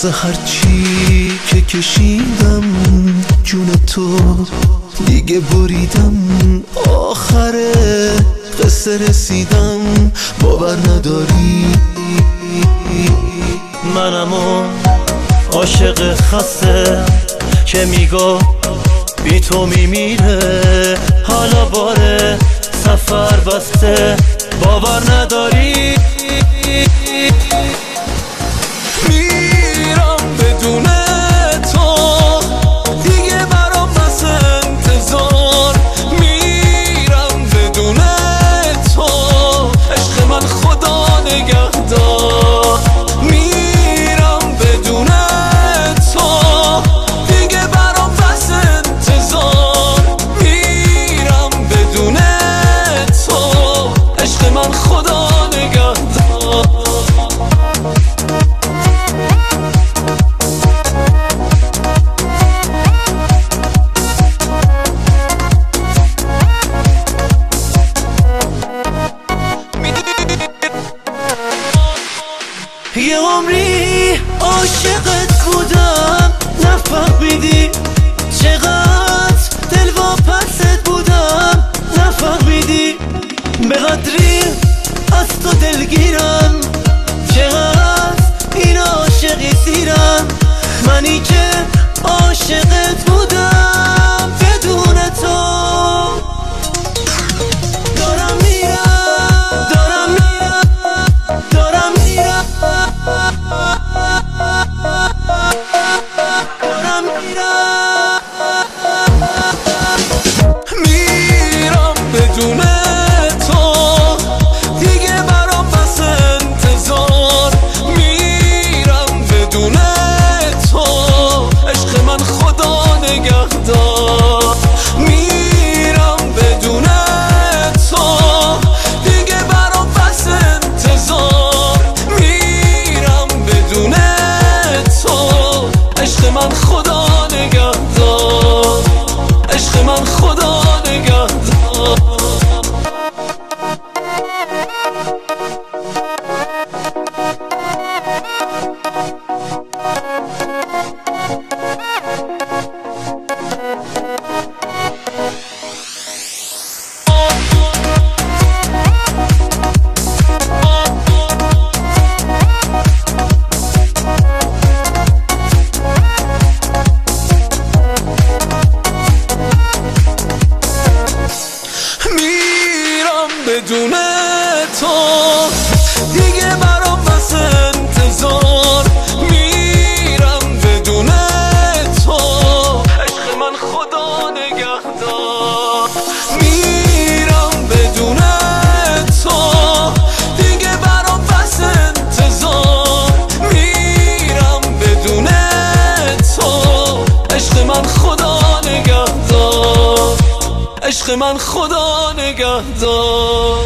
واسه هرچی که کشیدم جون تو دیگه بریدم، آخر قصه رسیدم باور نداری. منم اون عاشق خسته که میگو بی تو میمیره، حالا باره سفر بسته باور نداری. میرم بدون تو دیگه برام بس انتظار، میرم بدون تو عشق من خدا نگهدار. میرم بدون تو دیگه برام بس انتظار، میرم بدون تو عشق من خدا نگهدار. یه عمری عاشقت بودم نفهمیدی، چقدر دلواپست بودم نفهمیدی، به قدری از تو دلگیرم، چقدر این عاشقی سیرم، منی که عاشقت بودم بدون تو. دارم میرم دارم میرم دارم میرم دارم میرم میرم بدون تو دیگه برام بس انتظار، میرم بدون تو عشق من خدا نگهدار. میرم بدون تو دیگه برام بس انتظار، میرم بدون تو عشق من خدا نگهدار، عشق من خدا نگهدار. بدون تو دیگه برام بس انتظار، میرم بدون تو عشق من خدا نگهدار. میرم بدون تو دیگه برام بس انتظار، میرم بدون تو عشق من خدا نگهدار، عشق من خدا نگهدار.